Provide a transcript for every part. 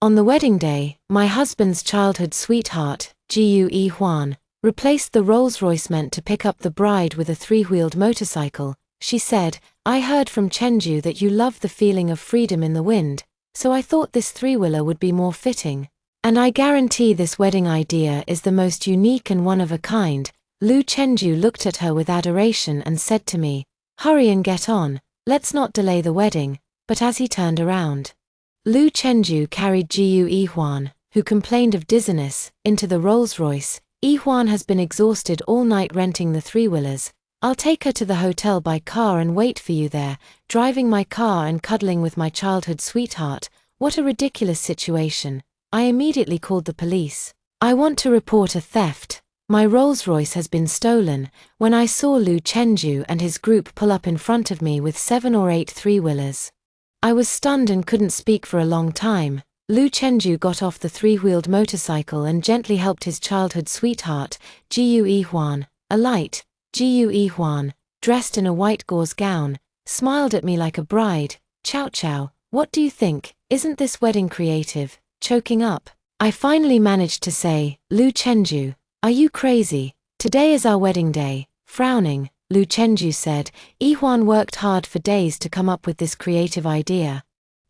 On the wedding day, my husband's childhood sweetheart, Gue Huan, replaced the Rolls-Royce meant to pick up the bride with a three-wheeled motorcycle. She said, "I heard from Chenju that you love the feeling of freedom in the wind, so I thought this three-wheeler would be more fitting. And I guarantee this wedding idea is the most unique and one of a kind." Lu Chenju looked at her with adoration and said to me, "Hurry and get on, let's not delay the wedding." But as he turned around, Lu Chenju carried Gue Huan, who complained of dizziness, into the Rolls-Royce. "Huan has been exhausted all night renting the three-wheelers. I'll take her to the hotel by car and wait for you there." Driving my car and cuddling with my childhood sweetheart, what a ridiculous situation. I immediately called the police. "I want to report a theft. My Rolls-Royce has been stolen." When I saw Lu Chenju and his group pull up in front of me with 7 or 8 three-wheelers, I was stunned and couldn't speak for a long time. Lu Chenju got off the three-wheeled motorcycle and gently helped his childhood sweetheart, Gue Huan, alight. Gue Huan, dressed in a white gauze gown, smiled at me like a bride. "Chow chow, what do you think? Isn't this wedding creative?" Choking up, I finally managed to say, "Lu Chenju, are you crazy? Today is our wedding day." Frowning, Lu Chenju said, "Huan worked hard for days to come up with this creative idea."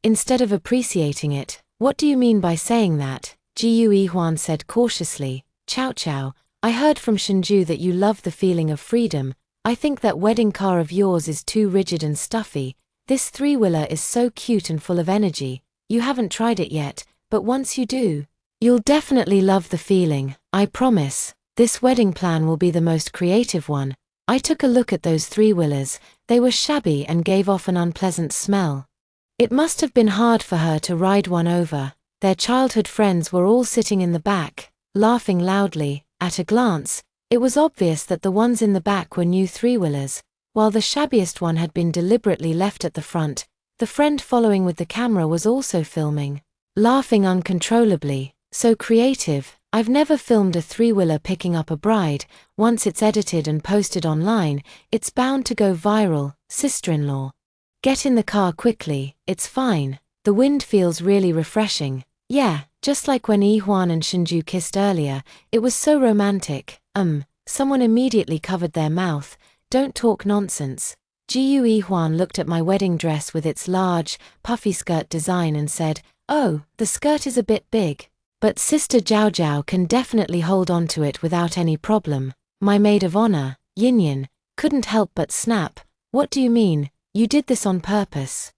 Instead of appreciating it, "What do you mean by saying that?" Gue Huan said cautiously, "Chow chow, I heard from Shinju that you love the feeling of freedom. I think that wedding car of yours is too rigid and stuffy. This three-wheeler is so cute and full of energy. You haven't tried it yet, but once you do, you'll definitely love the feeling. I promise, this wedding plan will be the most creative one." I took a look at those three-wheelers. They were shabby and gave off an unpleasant smell. It must have been hard for her to ride one over. Their childhood friends were all sitting in the back, laughing loudly. At a glance, it was obvious that the ones in the back were new three-wheelers, while the shabbiest one had been deliberately left at the front. The friend following with the camera was also filming, laughing uncontrollably. "So creative. I've never filmed a three-wheeler picking up a bride. Once it's edited and posted online, it's bound to go viral." Sister-in-law, "Get in the car quickly, it's fine. The wind feels really refreshing." "Yeah, just like when Huan and Shinju kissed earlier. It was so romantic." Someone immediately covered their mouth. "Don't talk nonsense." Gue Huan looked at my wedding dress with its large, puffy skirt design and said, "Oh, the skirt is a bit big. But Sister Jiao Jiao can definitely hold on to it without any problem." My maid of honor, Yin, couldn't help but snap. "What do you mean? You did this on purpose,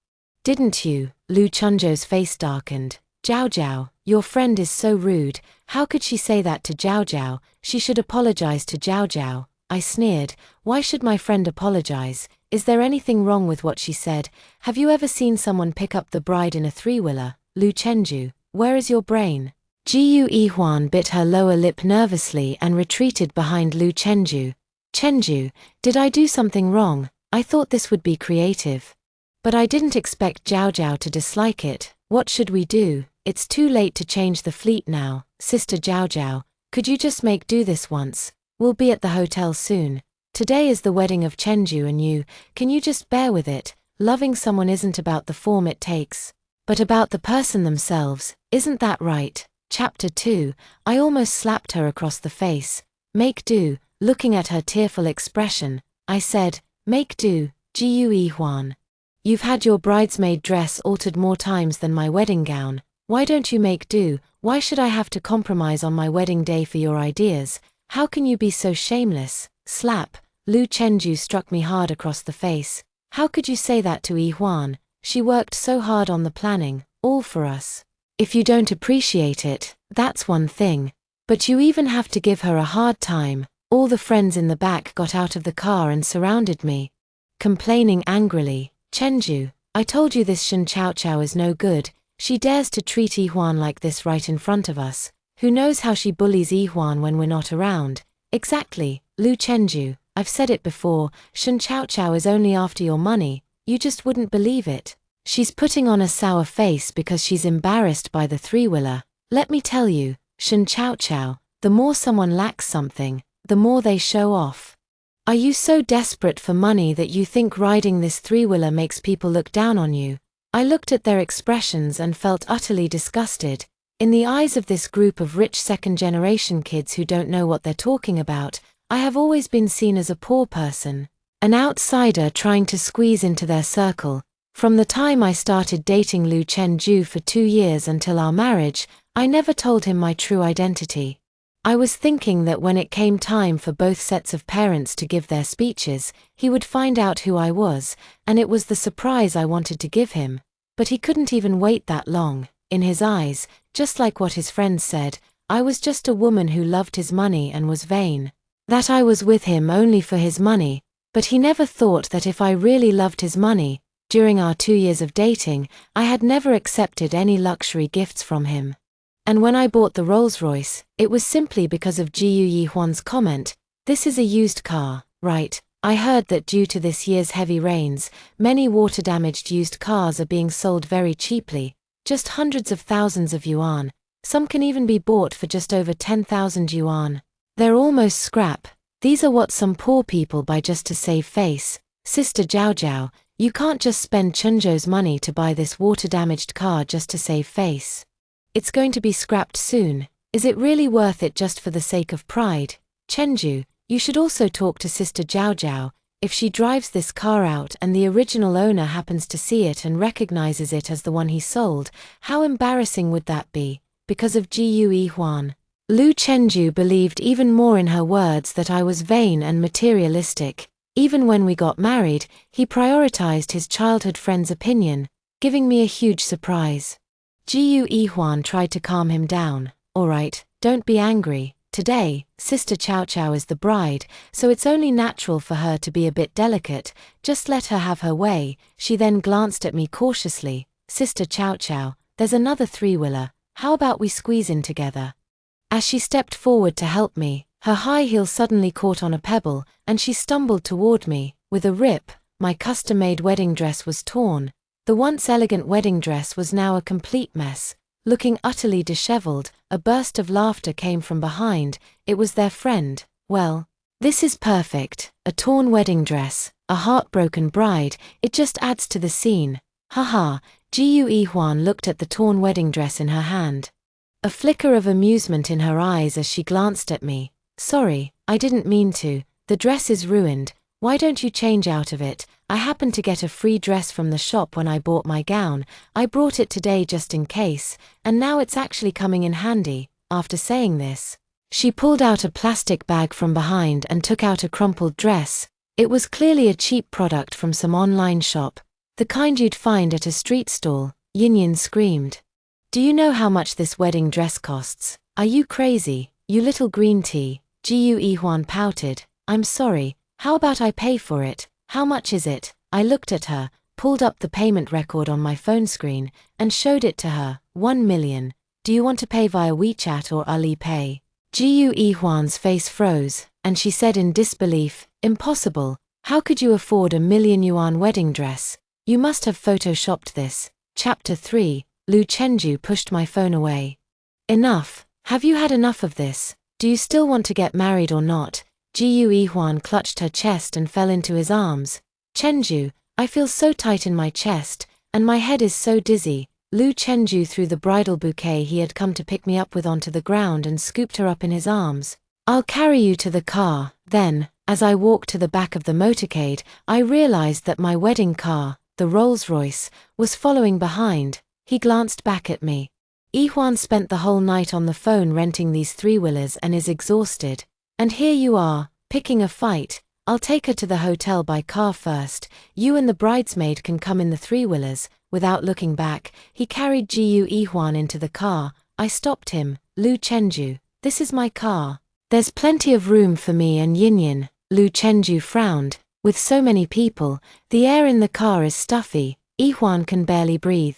didn't you?" Lu Chunjo's face darkened. "Jiao Jiao, your friend is so rude. How could she say that to Jiao Jiao? She should apologize to Jiao Jiao." I sneered. "Why should my friend apologize? Is there anything wrong with what she said? Have you ever seen someone pick up the bride in a three-wheeler?" Lu Chenju, where is your brain? Gue Huan bit her lower lip nervously and retreated behind Lu Chenju. "Chenju, did I do something wrong? I thought this would be creative. But I didn't expect Jiao Jiao to dislike it. What should we do? It's too late to change the fleet now." "Sister Jiao Jiao, could you just make do this once? We'll be at the hotel soon. Today is the wedding of Chenju and you. Can you just bear with it? Loving someone isn't about the form it takes, but about the person themselves. Isn't that right?" Chapter 2, I almost slapped her across the face. "Make do." Looking at her tearful expression, I said, "Make do, Gue Huan. You've had your bridesmaid dress altered more times than my wedding gown. Why don't you make do? Why should I have to compromise on my wedding day for your ideas? How can you be so shameless?" Slap. Lu Chenju struck me hard across the face. "How could you say that to Huan? She worked so hard on the planning, all for us. If you don't appreciate it, that's one thing. But you even have to give her a hard time." All the friends in the back got out of the car and surrounded me, complaining angrily. "Chenju, I told you this Shen Chao Chao is no good. She dares to treat Huan like this right in front of us. Who knows how she bullies Huan when we're not around?" "Exactly, Lu Chenju, I've said it before, Shen Chao Chao is only after your money. You just wouldn't believe it. She's putting on a sour face because she's embarrassed by the three-wheeler. Let me tell you, Shen Chao Chao, the more someone lacks something, the more they show off. Are you so desperate for money that you think riding this three-wheeler makes people look down on you?" I looked at their expressions and felt utterly disgusted. In the eyes of this group of rich second-generation kids who don't know what they're talking about, I have always been seen as a poor person, an outsider trying to squeeze into their circle. From the time I started dating Lu Chenju for 2 years until our marriage, I never told him my true identity. I was thinking that when it came time for both sets of parents to give their speeches, he would find out who I was, and it was the surprise I wanted to give him. But he couldn't even wait that long. In his eyes, just like what his friends said, I was just a woman who loved his money and was vain. That I was with him only for his money, but he never thought that if I really loved his money, during our 2 years of dating, I had never accepted any luxury gifts from him. And when I bought the Rolls-Royce, it was simply because of Jiu Yihuan's comment, "This is a used car, right?" I heard that due to this year's heavy rains, many water-damaged used cars are being sold very cheaply, just hundreds of thousands of yuan. Some can even be bought for just over 10,000 yuan. They're almost scrap. These are what some poor people buy just to save face. Sister Jiao Jiao, you can't just spend Chunzhou's money to buy this water-damaged car just to save face. It's going to be scrapped soon. Is it really worth it just for the sake of pride? Chenju, you should also talk to Sister Jiao Jiao. If she drives this car out and the original owner happens to see it and recognizes it as the one he sold, how embarrassing would that be? Because of Jiu Yihuan. Lu Chenju believed even more in her words that I was vain and materialistic. Even when we got married, he prioritized his childhood friend's opinion, giving me a huge surprise. Jiu Yihuan tried to calm him down. "All right, don't be angry. Today, Sister Cao Cao is the bride, so it's only natural for her to be a bit delicate. Just let her have her way." She then glanced at me cautiously. "Sister Cao Cao, there's another three-wheeler. How about we squeeze in together?" As she stepped forward to help me, her high heel suddenly caught on a pebble, and she stumbled toward me. With a rip, my custom-made wedding dress was torn. The once elegant wedding dress was now a complete mess. Looking utterly disheveled, a burst of laughter came from behind. It was their friend. "Well, this is perfect. A torn wedding dress, a heartbroken bride, it just adds to the scene. Haha." Jiu Yihuan looked at the torn wedding dress in her hand. A flicker of amusement in her eyes as she glanced at me. "Sorry, I didn't mean to. The dress is ruined. Why don't you change out of it? I happened to get a free dress from the shop when I bought my gown. I brought it today just in case, and now it's actually coming in handy." After saying this, she pulled out a plastic bag from behind and took out a crumpled dress. It was clearly a cheap product from some online shop, the kind you'd find at a street stall. Yin screamed. "Do you know how much this wedding dress costs? Are you crazy, you little green tea?" Jiu Yihuan pouted. "I'm sorry. How about I pay for it? How much is it?" I looked at her, pulled up the payment record on my phone screen, and showed it to her. 1 million. "Do you want to pay via WeChat or Alipay?" Jiu Yihuan's face froze, and she said in disbelief, "Impossible. How could you afford a 1,000,000 yuan wedding dress? You must have photoshopped this." Chapter 3. Lu Chenju pushed my phone away. "Enough. Have you had enough of this? Do you still want to get married or not?" Jiu Yihuan clutched her chest and fell into his arms. "Chenju, I feel so tight in my chest, and my head is so dizzy." Lu Chenju threw the bridal bouquet he had come to pick me up with onto the ground and scooped her up in his arms. "I'll carry you to the car." Then, as I walked to the back of the motorcade, I realized that my wedding car, the Rolls-Royce, was following behind. He glanced back at me. "Yihuan spent the whole night on the phone renting these three-wheelers and is exhausted. And here you are, picking a fight. I'll take her to the hotel by car first. You and the bridesmaid can come in the three-wheelers." Without looking back, he carried Jiu Yihuan into the car. I stopped him. "Lu Chenju, this is my car. There's plenty of room for me and Yin." Lu Chenju frowned. "With so many people, the air in the car is stuffy. Yihuan can barely breathe."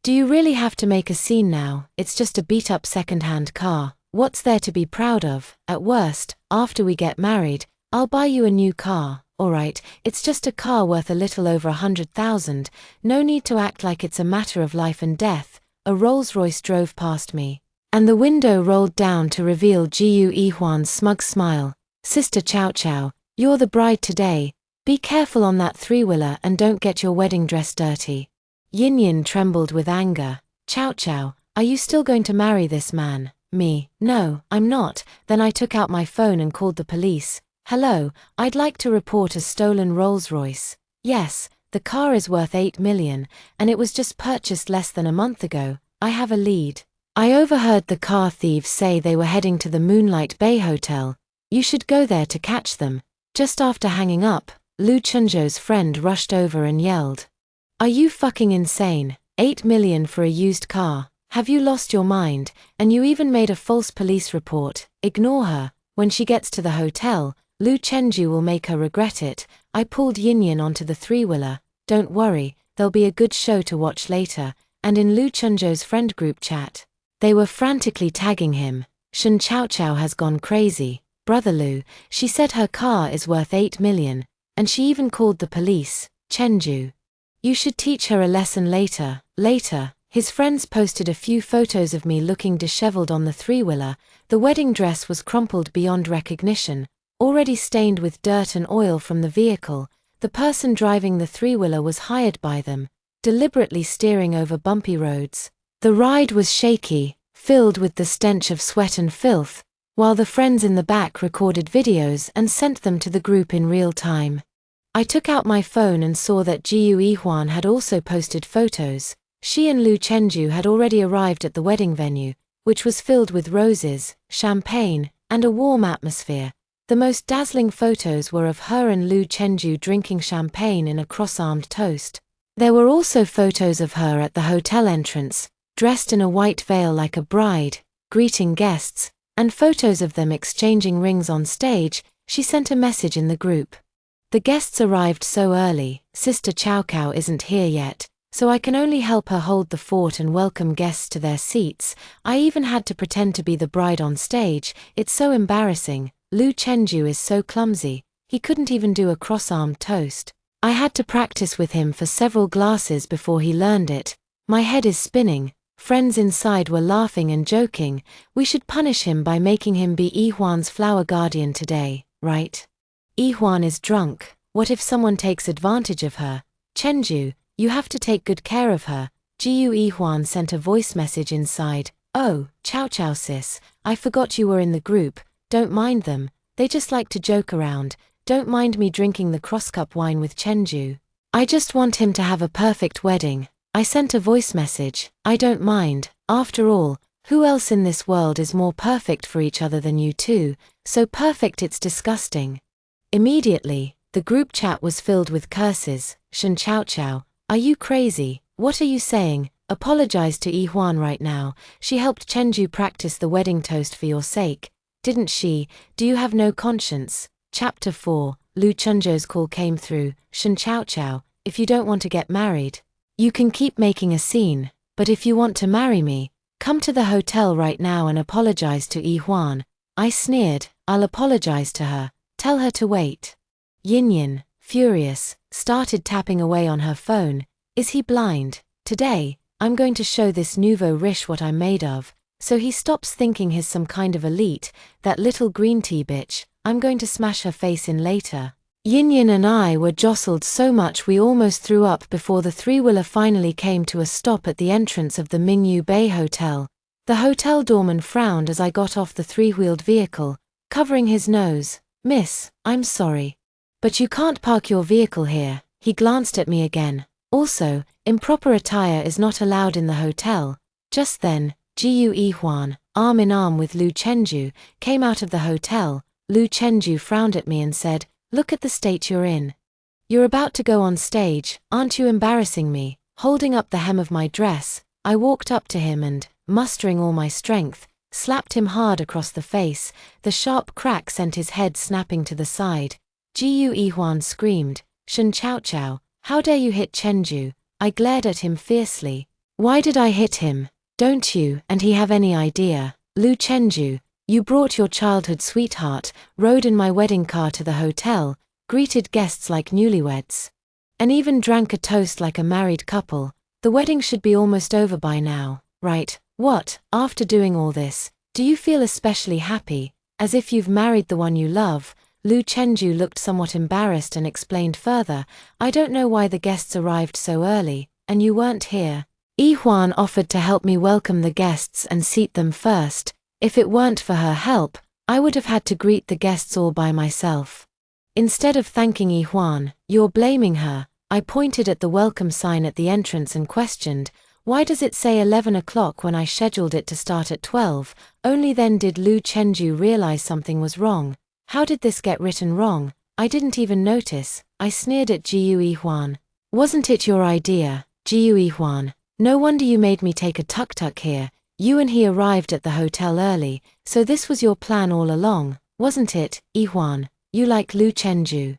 "Do you really have to make a scene now? It's just a beat-up second-hand car. What's there to be proud of? At worst, after we get married, I'll buy you a new car." "All right, it's just a car worth a little over 100,000. No need to act like it's a matter of life and death." A Rolls-Royce drove past me, and the window rolled down to reveal Jiu Yihuan's smug smile. "Sister Cao Cao, you're the bride today. Be careful on that three-wheeler and don't get your wedding dress dirty." Yin trembled with anger. Chow Chow, are you still going to marry this man? Me, no, I'm not. Then I took out my phone and called the police. Hello, I'd like to report a stolen Rolls-Royce. Yes, the car is worth 8 million, and it was just purchased less than a month ago. I have a lead. I overheard the car thieves say they were heading to the Moonlight Bay Hotel. You should go there to catch them. Just after hanging up, Lu Chunzhou's friend rushed over and yelled, "Are you fucking insane? 8 million for a used car? Have you lost your mind? And you even made a false police report. Ignore her. When she gets to the hotel, Lu Chenzhou will make her regret it." I pulled Yin onto the three-wheeler. Don't worry, there'll be a good show to watch later. And in Lu Chunzhou's friend group chat, they were frantically tagging him. Shen Chao Chao has gone crazy. Brother Lu, she said her car is worth 8 million, and she even called the police. Chenzhou, you should teach her a lesson later. Later, his friends posted a few photos of me looking disheveled on the three-wheeler. The wedding dress was crumpled beyond recognition, already stained with dirt and oil from the vehicle. The person driving the three-wheeler was hired by them, deliberately steering over bumpy roads. The ride was shaky, filled with the stench of sweat and filth, while the friends in the back recorded videos and sent them to the group in real time. I took out my phone and saw that Jiu Yihuan had also posted photos. She and Lu Chenzhou had already arrived at the wedding venue, which was filled with roses, champagne, and a warm atmosphere. The most dazzling photos were of her and Lu Chenzhou drinking champagne in a cross-armed toast. There were also photos of her at the hotel entrance, dressed in a white veil like a bride, greeting guests, and photos of them exchanging rings on stage. She sent a message in the group. The guests arrived so early, Sister Chow Chow isn't here yet, so I can only help her hold the fort and welcome guests to their seats. I even had to pretend to be the bride on stage. It's so embarrassing. Lu Chenzhou is so clumsy, he couldn't even do a cross-armed toast. I had to practice with him for several glasses before he learned it. My head is spinning. Friends inside were laughing and joking. We should punish him by making him be Yihuan's flower guardian today, right? Yihuan is drunk. What if someone takes advantage of her? Chenzhou, you have to take good care of her. Jiu Yihuan sent a voice message inside. Oh, Chow Chow sis, I forgot you were in the group. Don't mind them, they just like to joke around. Don't mind me drinking the cross-cup wine with Chenzhou. I just want him to have a perfect wedding. I sent a voice message. I don't mind. After all, who else in this world is more perfect for each other than you two? So perfect it's disgusting. Immediately, the group chat was filled with curses. Shen Chao Chao, are you crazy? What are you saying? Apologize to Yihuan right now. She helped Chenzhou practice the wedding toast for your sake, didn't she? Do you have no conscience? Chapter 4, Lu Chunzhou's call came through. Shen Chao Chao, if you don't want to get married, you can keep making a scene, but if you want to marry me, come to the hotel right now and apologize to Yihuan. I sneered. I'll apologize to her. Tell her to wait. Yin, furious, started tapping away on her phone. Is he blind? Today, I'm going to show this nouveau riche what I'm made of, so he stops thinking he's some kind of elite. That little green tea bitch, I'm going to smash her face in later. Yin and I were jostled so much we almost threw up before the three-wheeler finally came to a stop at the entrance of the Mingyu Bay Hotel. The hotel doorman frowned as I got off the three-wheeled vehicle, covering his nose. Miss, I'm sorry, but you can't park your vehicle here. He glanced at me again. Also, improper attire is not allowed in the hotel. Just then, Jiu Yihuan, arm in arm with Lu Chenzhou, came out of the hotel. Lu Chenzhou frowned at me and said, "Look at the state you're in. You're about to go on stage, aren't you embarrassing me?" Holding up the hem of my dress, I walked up to him and, mustering all my strength, slapped him hard across the face. The sharp crack sent his head snapping to the side. Jiu Yihuan screamed, "Shen Chao Chao, how dare you hit Chenzhou?" I glared at him fiercely. "Why did I hit him? Don't you and he have any idea? Lu Chenzhou, you brought your childhood sweetheart, rode in my wedding car to the hotel, greeted guests like newlyweds, and even drank a toast like a married couple. The wedding should be almost over by now, right? What, after doing all this, do you feel especially happy, as if you've married the one you love?" Lu Chenzhou looked somewhat embarrassed and explained further, "I don't know why the guests arrived so early, and you weren't here. Yi-Huan offered to help me welcome the guests and seat them first. If it weren't for her help, I would have had to greet the guests all by myself. Instead of thanking Yi-Huan, you're blaming her. I pointed at the welcome sign at the entrance and questioned, why does it say 11 o'clock when I scheduled it to start at 12? Only then did Lu Chenju realize something was wrong. How did this get written wrong? I didn't even notice. I sneered at Jiu Yi-Huan. Wasn't it your idea, Jiu Yi-Huan? No wonder you made me take a tuk-tuk here. You and he arrived at the hotel early, so this was your plan all along, wasn't it, Yi-Huan? You like Lu Chenju.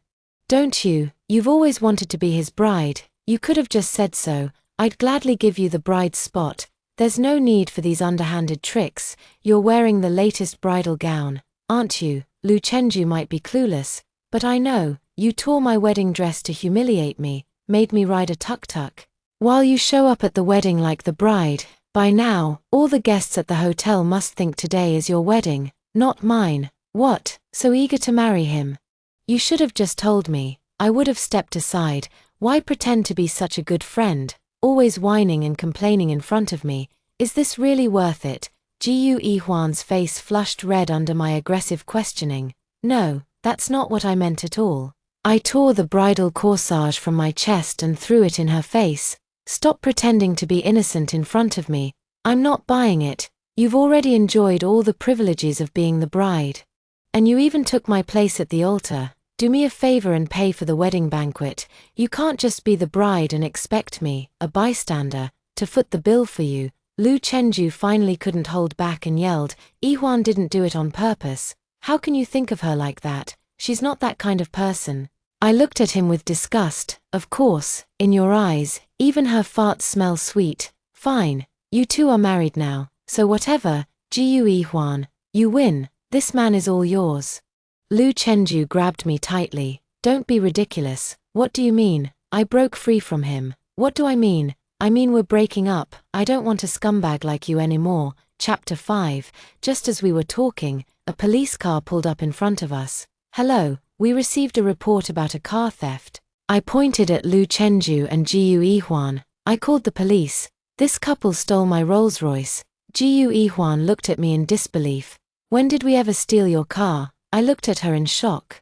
Don't you? You've always wanted to be his bride. You could have just said so. I'd gladly give you the bride's spot. There's no need for these underhanded tricks. You're wearing the latest bridal gown, aren't you? Lu Chenju might be clueless, but I know. You tore my wedding dress to humiliate me, made me ride a tuk-tuk. While you show up at the wedding like the bride, by now, all the guests at the hotel must think today is your wedding, not mine. What? So eager to marry him? You should have just told me. I would have stepped aside. Why pretend to be such a good friend? Always whining and complaining in front of me. Is this really worth it? Jiu Yi-Huan's face flushed red under my aggressive questioning. No, that's not what I meant at all. I tore the bridal corsage from my chest and threw it in her face. Stop pretending to be innocent in front of me. I'm not buying it. You've already enjoyed all the privileges of being the bride. And you even took my place at the altar. Do me a favor and pay for the wedding banquet. You can't just be the bride and expect me, a bystander, to foot the bill for you. Lu Chenju finally couldn't hold back and yelled, Yi-Huan didn't do it on purpose. How can you think of her like that? She's not that kind of person. I looked at him with disgust. Of course, in your eyes, even her farts smell sweet. Fine, you two are married now, so whatever. Jiu Yi-Huan, you win. This man is all yours. Lu Chenju grabbed me tightly. Don't be ridiculous. What do you mean? I broke free from him. What do I mean? I mean we're breaking up. I don't want a scumbag like you anymore. Chapter 5. Just as we were talking, a police car pulled up in front of us. Hello, we received a report about a car theft. I pointed at Lu Chenju and Jiu Yi-Huan. I called the police. This couple stole my Rolls Royce. Jiu Yi-Huan looked at me in disbelief. When did we ever steal your car? I looked at her in shock.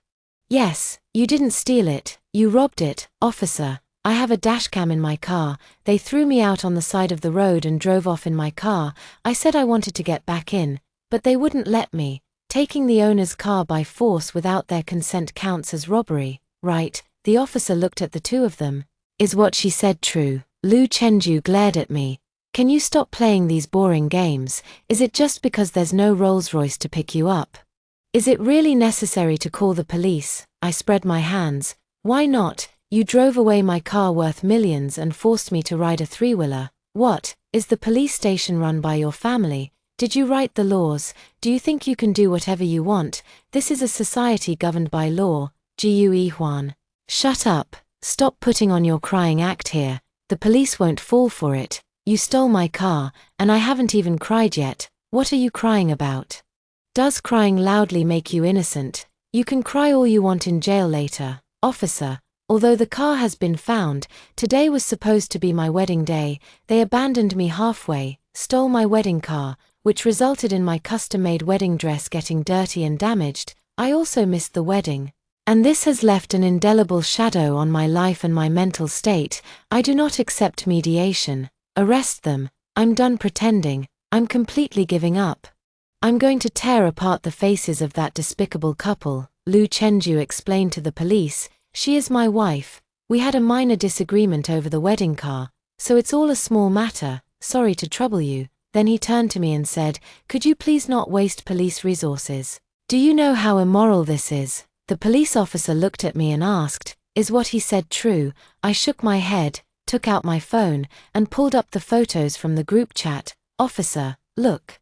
Yes, you didn't steal it. You robbed it, officer. I have a dashcam in my car. They threw me out on the side of the road and drove off in my car. I said I wanted to get back in, but they wouldn't let me. Taking the owner's car by force without their consent counts as robbery, right? The officer looked at the two of them. Is what she said true? Lu Chenju glared at me. Can you stop playing these boring games? Is it just because there's no Rolls Royce to pick you up? Is it really necessary to call the police? I spread my hands. Why not? You drove away my car worth millions and forced me to ride a three-wheeler. What? Is the police station run by your family? Did you write the laws? Do you think you can do whatever you want? This is a society governed by law. Jiu Yi-Huan. Shut up. Stop putting on your crying act here. The police won't fall for it. You stole my car, and I haven't even cried yet. What are you crying about? Does crying loudly make you innocent? You can cry all you want in jail later, officer. Although the car has been found, today was supposed to be my wedding day. They abandoned me halfway, stole my wedding car, which resulted in my custom-made wedding dress getting dirty and damaged. I also missed the wedding. And this has left an indelible shadow on my life and my mental state. I do not accept mediation. Arrest them. I'm done pretending. I'm completely giving up. I'm going to tear apart the faces of that despicable couple, Lu Chenju explained to the police. She is my wife. We had a minor disagreement over the wedding car, so it's all a small matter. Sorry to trouble you. Then he turned to me and said, could you please not waste police resources? Do you know how immoral this is? The police officer looked at me and asked, is what he said true? I shook my head, took out my phone, and pulled up the photos from the group chat. Officer, look.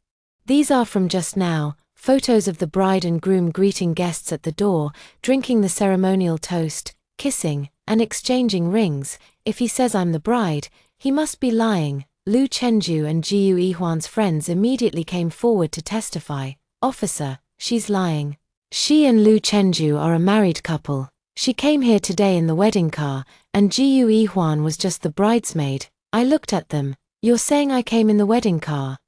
These are from just now, photos of the bride and groom greeting guests at the door, drinking the ceremonial toast, kissing, and exchanging rings. If he says I'm the bride, he must be lying. Lu Chenju and Jiu Yihuan's friends immediately came forward to testify. Officer, she's lying. She and Lu Chenju are a married couple. She came here today in the wedding car, and Jiu Yihuan was just the bridesmaid. I looked at them. You're saying I came in the wedding car?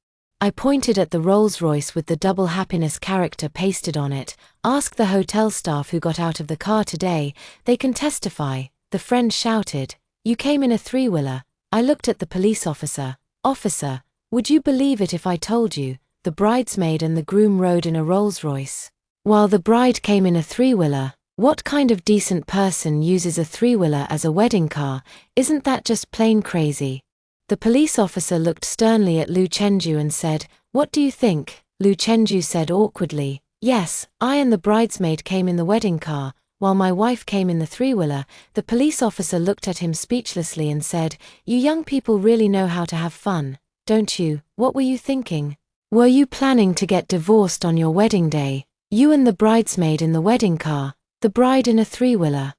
I pointed at the Rolls-Royce with the double happiness character pasted on it. Ask the hotel staff who got out of the car today, they can testify. The friend shouted. You came in a three-wheeler. I looked at the police officer. Officer, would you believe it if I told you, the bridesmaid and the groom rode in a Rolls-Royce, while the bride came in a three-wheeler? What kind of decent person uses a three-wheeler as a wedding car? Isn't that just plain crazy? The police officer looked sternly at Lu Chenju and said, What do you think? Lu Chenju said awkwardly, Yes, I and the bridesmaid came in the wedding car, while my wife came in the three-wheeler. The police officer looked at him speechlessly and said, You young people really know how to have fun, don't you? What were you thinking? Were you planning to get divorced on your wedding day? You and the bridesmaid in the wedding car, the bride in a three-wheeler.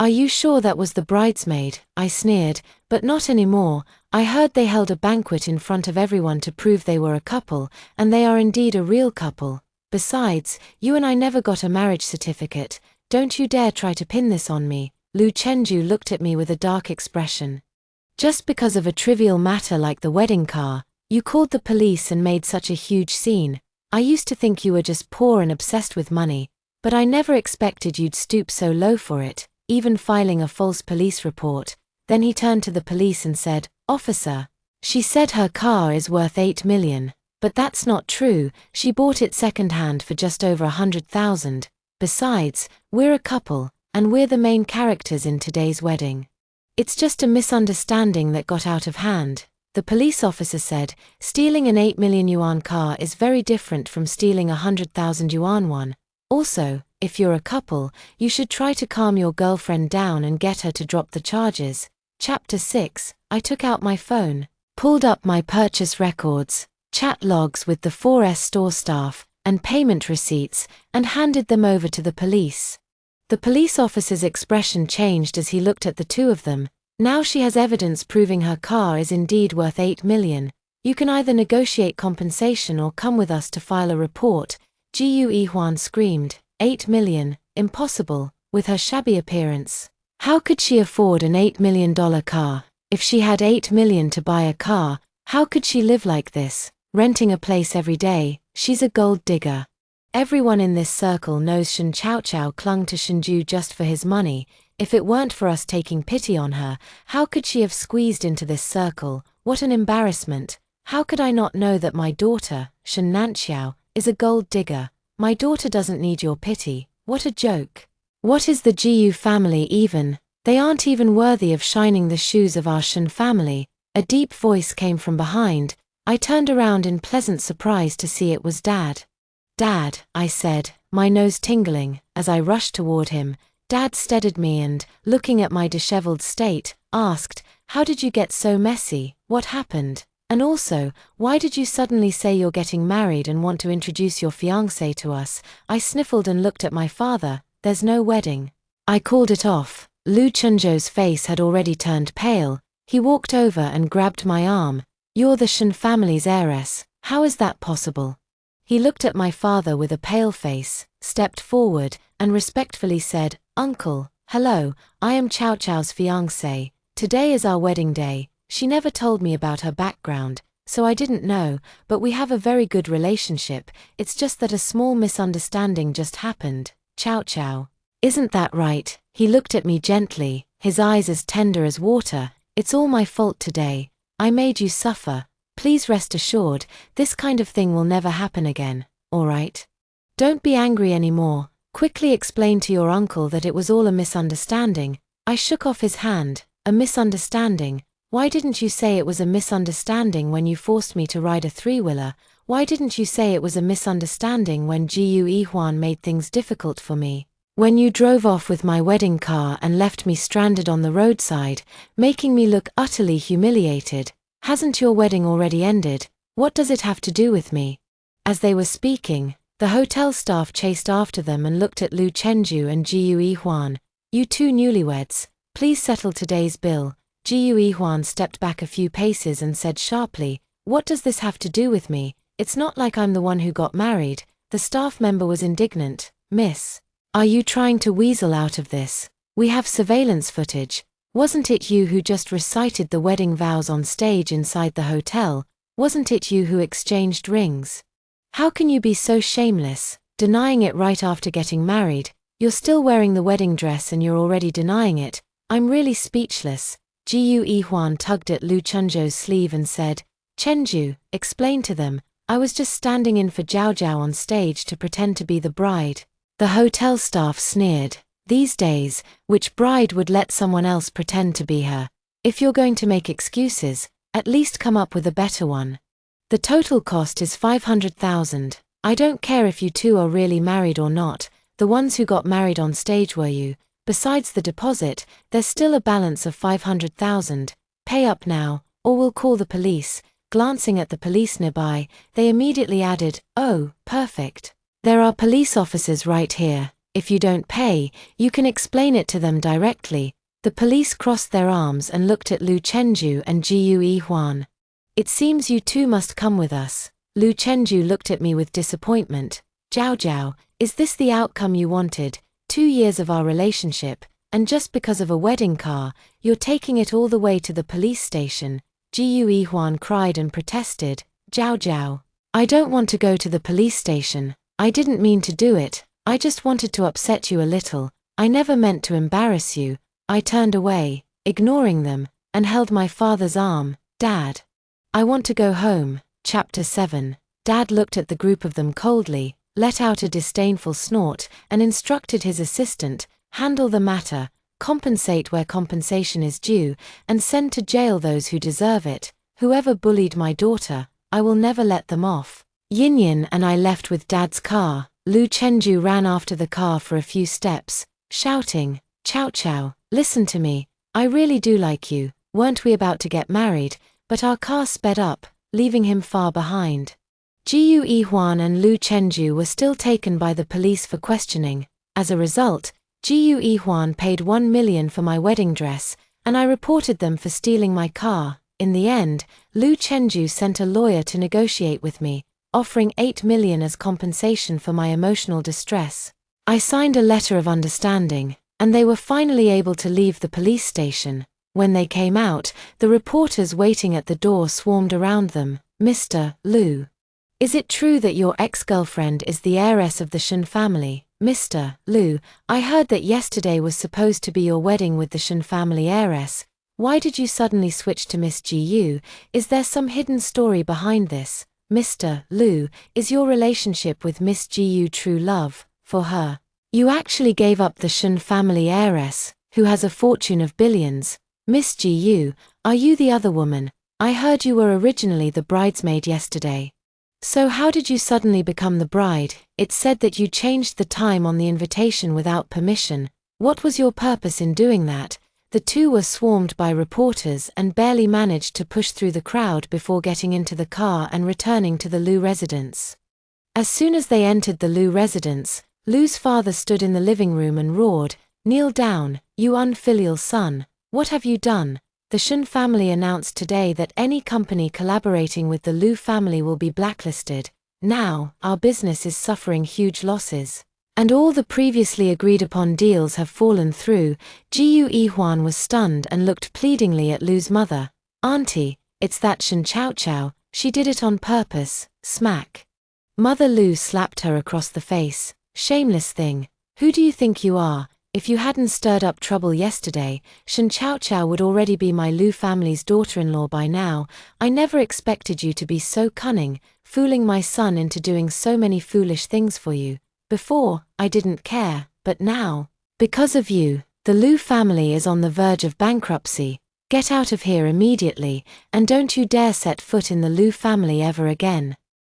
Are you sure that was the bridesmaid? I sneered, but not anymore. I heard they held a banquet in front of everyone to prove they were a couple, and they are indeed a real couple. Besides, you and I never got a marriage certificate. Don't you dare try to pin this on me. Lu Chenju looked at me with a dark expression. Just because of a trivial matter like the wedding car, you called the police and made such a huge scene. I used to think you were just poor and obsessed with money, but I never expected you'd stoop so low for it, even filing a false police report. Then he turned to the police and said, Officer, she said her car is worth 8 million, but that's not true. She bought it second-hand for just over 100,000. Besides, we're a couple, and we're the main characters in today's wedding. It's just a misunderstanding that got out of hand. The police officer said, stealing an 8 million yuan car is very different from stealing a 100,000 yuan one. Also, if you're a couple, you should try to calm your girlfriend down and get her to drop the charges. Chapter 6. I took out my phone, pulled up my purchase records, chat logs with the 4S store staff, and payment receipts, and handed them over to the police. The police officer's expression changed as he looked at the two of them. Now she has evidence proving her car is indeed worth 8 million. You can either negotiate compensation or come with us to file a report. Gu Huan screamed, 8 million, impossible, with her shabby appearance. How could she afford an $8 million car? If she had 8 million to buy a car, how could she live like this, renting a place every day? She's a gold digger. Everyone in this circle knows Shen Chaochao clung to Shenju just for his money. If it weren't for us taking pity on her, how could she have squeezed into this circle? What an embarrassment. How could I not know that my daughter, Shen Nanxiao, is a gold digger? My daughter doesn't need your pity. What a joke. What is the Jiu family even? They aren't even worthy of shining the shoes of our Shen family. A deep voice came from behind. I turned around in pleasant surprise to see it was Dad. Dad, I said, my nose tingling, as I rushed toward him. Dad steadied me and, looking at my disheveled state, asked, How did you get so messy? What happened? And also, why did you suddenly say you're getting married and want to introduce your fiancé to us? I sniffled and looked at my father. There's no wedding. I called it off. Lu Chunzhou's face had already turned pale. He walked over and grabbed my arm. You're the Shen family's heiress. How is that possible? He looked at my father with a pale face, stepped forward, and respectfully said, Uncle, hello, I am Cao Cao's fiancé. Today is our wedding day. She never told me about her background, so I didn't know, but we have a very good relationship. It's just that a small misunderstanding just happened. Cao Cao. Isn't that right? He looked at me gently, his eyes as tender as water. It's all my fault today. I made you suffer. Please rest assured, this kind of thing will never happen again, all right? Don't be angry anymore. Quickly explain to your uncle that it was all a misunderstanding. I shook off his hand. A misunderstanding? Why didn't you say it was a misunderstanding when you forced me to ride a three-wheeler? Why didn't you say it was a misunderstanding when Gu Yihuan made things difficult for me? When you drove off with my wedding car and left me stranded on the roadside, making me look utterly humiliated? Hasn't your wedding already ended? What does it have to do with me? As they were speaking, the hotel staff chased after them and looked at Lu Chenju and Gu Yihuan. You two newlyweds, please settle today's bill. Gu Yihuan stepped back a few paces and said sharply, What does this have to do with me? It's not like I'm the one who got married. The staff member was indignant. Miss, are you trying to weasel out of this? We have surveillance footage. Wasn't it you who just recited the wedding vows on stage inside the hotel? Wasn't it you who exchanged rings? How can you be so shameless, denying it right after getting married? You're still wearing the wedding dress and you're already denying it. I'm really speechless. Gu Huan tugged at Lu Chunzhou's sleeve and said, Chenju, explain to them, I was just standing in for Zhao Zhao on stage to pretend to be the bride. The hotel staff sneered. These days, which bride would let someone else pretend to be her? If you're going to make excuses, at least come up with a better one. The total cost is 500,000. I don't care if you two are really married or not, the ones who got married on stage were you. Besides the deposit, there's still a balance of 500,000. Pay up now, or we'll call the police. Glancing at the police nearby, they immediately added, Oh, perfect. There are police officers right here. If you don't pay, you can explain it to them directly. The police crossed their arms and looked at Lu Chenju and Gu Huan. It seems you two must come with us. Lu Chenju looked at me with disappointment. Zhao Zhao, is this the outcome you wanted? 2 years of our relationship, and just because of a wedding car, you're taking it all the way to the police station. Gu Huan cried and protested. Zhao Zhao, I don't want to go to the police station. I didn't mean to do it. I just wanted to upset you a little. I never meant to embarrass you. I turned away, ignoring them, and held my father's arm. Dad, I want to go home. Chapter 7. Dad looked at the group of them coldly, let out a disdainful snort, and instructed his assistant, handle the matter, compensate where compensation is due, and send to jail those who deserve it. Whoever bullied my daughter, I will never let them off. Yin and I left with Dad's car. Lu Chenju ran after the car for a few steps, shouting, Chow Chow, listen to me, I really do like you. Weren't we about to get married? But our car sped up, leaving him far behind. Gu Huan and Lu Chenju were still taken by the police for questioning. As a result, Gu Huan paid 1 million for my wedding dress, and I reported them for stealing my car. In the end, Lu Chenju sent a lawyer to negotiate with me, offering 8 million as compensation for my emotional distress. I signed a letter of understanding, and they were finally able to leave the police station. When they came out, the reporters waiting at the door swarmed around them. Mr. Lu, is it true that your ex-girlfriend is the heiress of the Shen family? Mr. Lu, I heard that yesterday was supposed to be your wedding with the Shen family heiress. Why did you suddenly switch to Miss Gu? Is there some hidden story behind this? Mr. Lu, is your relationship with Miss Gu true love for her? You actually gave up the Shen family heiress, who has a fortune of billions. Miss Gu, are you the other woman? I heard you were originally the bridesmaid yesterday. So how did you suddenly become the bride? It said that you changed the time on the invitation without permission. What was your purpose in doing that? The two were swarmed by reporters and barely managed to push through the crowd before getting into the car and returning to the Lu residence. As soon as they entered the Lu residence, Lu's father stood in the living room and roared, Kneel down, you unfilial son. What have you done? The Shen family announced today that any company collaborating with the Lu family will be blacklisted. Now, our business is suffering huge losses. And all the previously agreed upon deals have fallen through. Gu Huan was stunned and looked pleadingly at Lu's mother. Auntie, it's that Shen Chow Chow, she did it on purpose. Smack. Mother Lu slapped her across the face. Shameless thing. Who do you think you are? If you hadn't stirred up trouble yesterday, Shen Chow Chow would already be my Lu family's daughter-in-law by now. I never expected you to be so cunning, fooling my son into doing so many foolish things for you. Before, I didn't care, but now, because of you, the Lu family is on the verge of bankruptcy. Get out of here immediately, and don't you dare set foot in the Lu family ever again.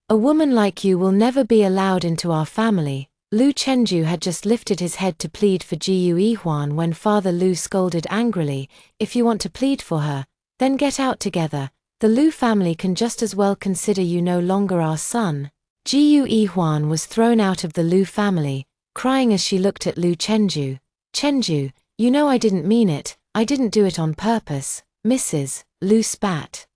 A woman like you will never be allowed into our family. Lu Chenju had just lifted his head to plead for Gu Huan when Father Lu scolded angrily, If you want to plead for her, then get out together. The Lu family can just as well consider you no longer our son. Gu Huan was thrown out of the Lu family, crying as she looked at Lu Chenju. Chenju, you know I didn't mean it, I didn't do it on purpose. Mrs. Lu spat.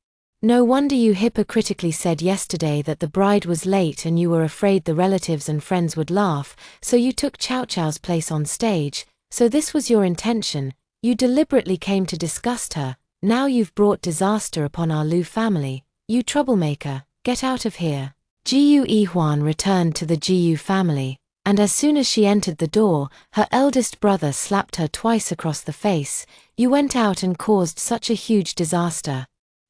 No wonder you hypocritically said yesterday that the bride was late and you were afraid the relatives and friends would laugh, so you took Chow Chow's place on stage. So this was your intention. You deliberately came to disgust her. Now you've brought disaster upon our Lu family. You troublemaker, get out of here. Jiu Yihuan returned to the Jiu family, and as soon as she entered the door, her eldest brother slapped her twice across the face. You went out and caused such a huge disaster.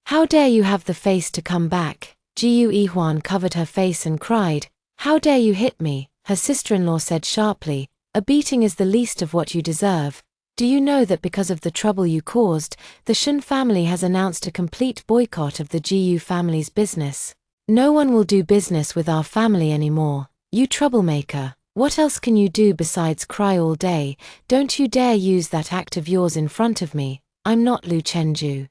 How dare you have the face to come back? Jiu Yihuan covered her face and cried, how dare you hit me? Her sister-in-law said sharply, a beating is the least of what you deserve. Do you know that because of the trouble you caused, the Shun family has announced a complete boycott of the Jiu family's business? No one will do business with our family anymore. You troublemaker. What else can you do besides cry all day? Don't you dare use that act of yours in front of me. I'm not Lu Chenju.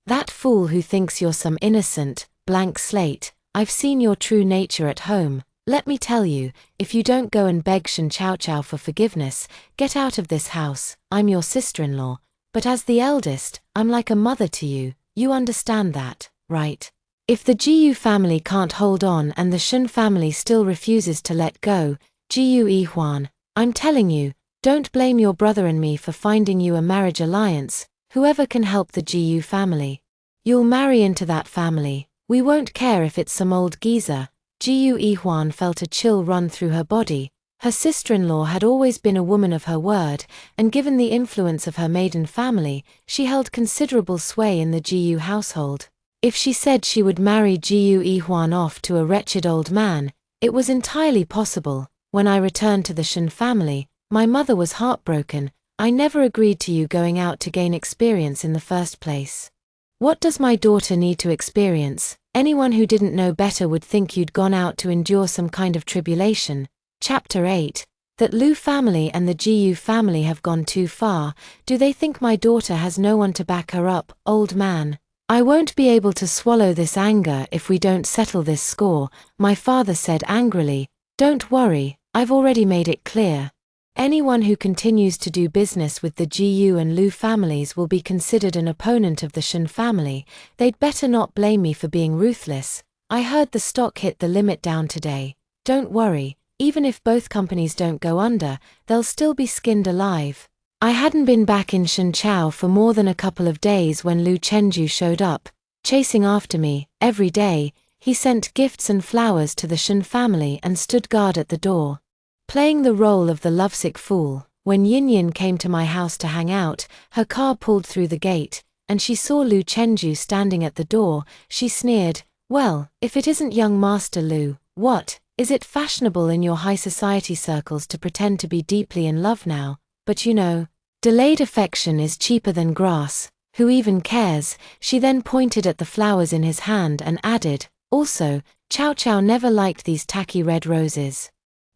That fool who thinks you're some innocent, blank slate. I've seen your true nature at home. Let me tell you, if you don't go and beg Shen Chaochao for forgiveness, get out of this house. I'm your sister-in-law, but as the eldest, I'm like a mother to you. You understand that, right? If the Jiu family can't hold on and the Shun family still refuses to let go, Jiu Yihuan, I'm telling you, don't blame your brother and me for finding you a marriage alliance. Whoever can help the Jiu family, you'll marry into that family. We won't care if it's some old geezer. Jiu Yihuan felt a chill run through her body. Her sister-in-law had always been a woman of her word, and given the influence of her maiden family, she held considerable sway in the Jiu household. If she said she would marry Jiu Yihuan off to a wretched old man, it was entirely possible. When I returned to the Shun family, my mother was heartbroken. I never agreed to you going out to gain experience in the first place. What does my daughter need to experience? Anyone who didn't know better would think you'd gone out to endure some kind of tribulation. Chapter 8. That Lu family and the Jiu family have gone too far. Do they think my daughter has no one to back her up, old man? I won't be able to swallow this anger if we don't settle this score, my father said angrily. Don't worry, I've already made it clear. Anyone who continues to do business with the Jiu and Lu families will be considered an opponent of the Shun family. They'd better not blame me for being ruthless. I heard the stock hit the limit down today. Don't worry, even if both companies don't go under, they'll still be skinned alive. I hadn't been back in Shunchao for more than a couple of days when Lu Chenju showed up, chasing after me. Every day, he sent gifts and flowers to the Shun family and stood guard at the door. Playing the role of the lovesick fool, when Yin came to my house to hang out, her car pulled through the gate, and she saw Lu Chenju standing at the door. She sneered, well, if it isn't young Master Lu, what? Is it fashionable in your high society circles to pretend to be deeply in love now? But you know, delayed affection is cheaper than grass. Who even cares? She then pointed at the flowers in his hand and added, also, Chow Chow never liked these tacky red roses.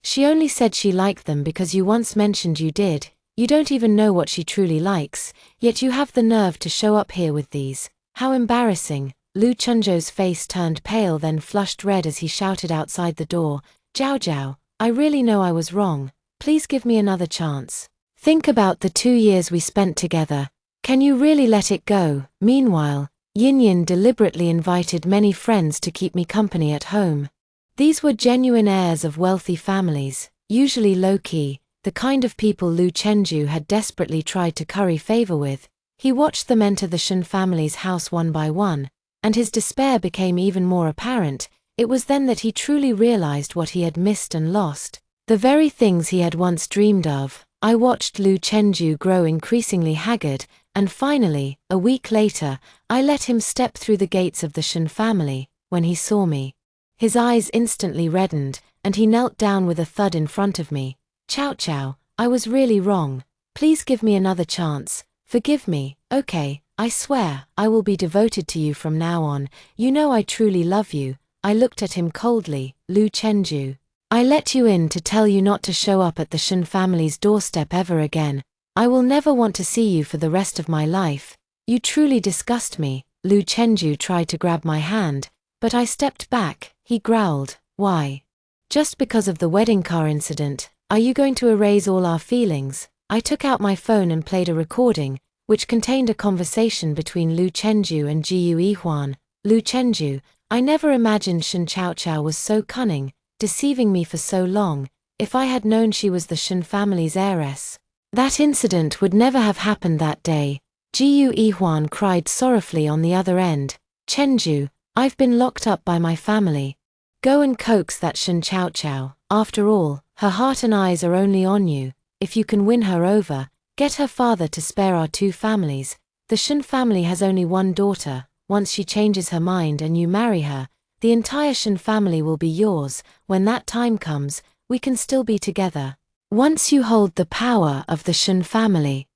She only said she liked them because you once mentioned you did. You don't even know what she truly likes, yet you have the nerve to show up here with these. How embarrassing. Lu Chunzhou's face turned pale then flushed red as he shouted outside the door, Jiao Jiao, I really know I was wrong. Please give me another chance. Think about the 2 years we spent together. Can you really let it go? Meanwhile, Yin deliberately invited many friends to keep me company at home. These were genuine heirs of wealthy families, usually low-key, the kind of people Lu Chenju had desperately tried to curry favor with. He watched them enter the Shun family's house one by one, and his despair became even more apparent. It was then that he truly realized what he had missed and lost. The very things he had once dreamed of. I watched Lu Chenju grow increasingly haggard, and finally, a week later, I let him step through the gates of the Shun family. When he saw me, his eyes instantly reddened, and he knelt down with a thud in front of me. Chow Chow, I was really wrong. Please give me another chance. Forgive me. Okay, I swear, I will be devoted to you from now on. You know I truly love you. I looked at him coldly. Lu Chenju, I let you in to tell you not to show up at the Shun family's doorstep ever again. I will never want to see you for the rest of my life. You truly disgust me. Lu Chenju tried to grab my hand, but I stepped back. He growled, why? Just because of the wedding car incident, are you going to erase all our feelings? I took out my phone and played a recording, which contained a conversation between Lu Chenju and Jiu Yihuan. Lu Chenju, I never imagined Shen Chaochao was so cunning, deceiving me for so long. If I had known she was the Shun family's heiress, That incident would never have happened that day. Gu Huan cried sorrowfully on the other end. Chenju, I've been locked up by my family. Go and coax that Shen Chao Chao. After all, her heart and eyes are only on you. If you can win her over, get her father to spare our two families. The Shen family has only one daughter. Once she changes her mind and you marry her, the entire Shen family will be yours. When that time comes, we can still be together. Once you hold the power of the Shen family,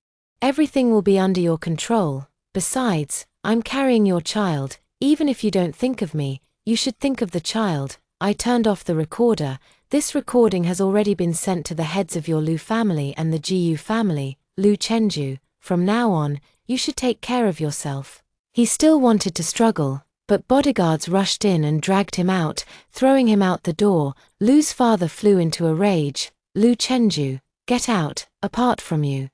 everything will be under your control. Besides, I'm carrying your child. Even if you don't think of me, you should think of the child. I turned off the recorder. This recording has already been sent to the heads of your Lu family and the Gu family. Lu Chenju, from now on, you should take care of yourself. He still wanted to struggle, but bodyguards rushed in and dragged him out, throwing him out the door. Lu's father flew into a rage. Lu Chenju, get out, apart from you.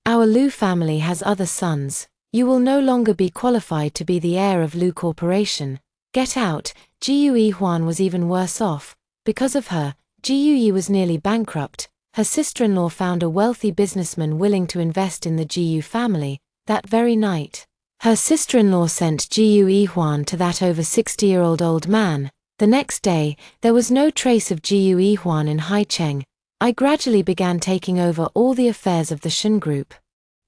Our Lu family has other sons. You will no longer be qualified to be the heir of Lu Corporation. Get out. Gu Huan was even worse off. Because of her, Gu was nearly bankrupt. Her sister-in-law found a wealthy businessman willing to invest in the Gu family. That very night, her sister-in-law sent Gu Huan to that over 60-year-old old man. The next day, there was no trace of Gu Huan in Haicheng. I gradually began taking over all the affairs of the Shen Group.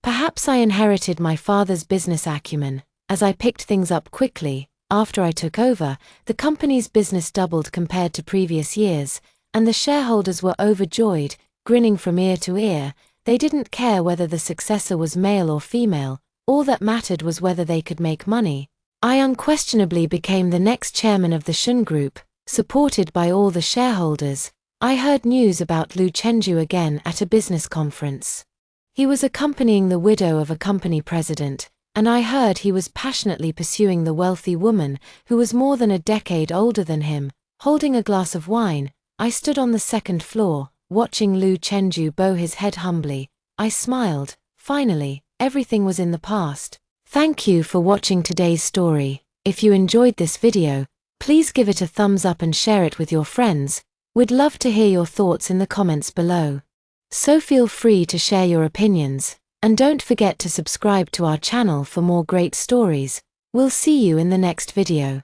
Perhaps I inherited my father's business acumen, as I picked things up quickly. After I took over, the company's business doubled compared to previous years, and the shareholders were overjoyed, grinning from ear to ear. They didn't care whether the successor was male or female, all that mattered was whether they could make money. I unquestionably became the next chairman of the Shen Group, supported by all the shareholders. I heard news about Lu Chenju again at a business conference. He was accompanying the widow of a company president, and I heard he was passionately pursuing the wealthy woman who was more than a decade older than him. Holding a glass of wine, I stood on the second floor, watching Lu Chenju bow his head humbly. I smiled. Finally, everything was in the past. Thank you for watching today's story. If you enjoyed this video, please give it a thumbs up and share it with your friends. We'd love to hear your thoughts in the comments below. So feel free to share your opinions, and don't forget to subscribe to our channel for more great stories. We'll see you in the next video.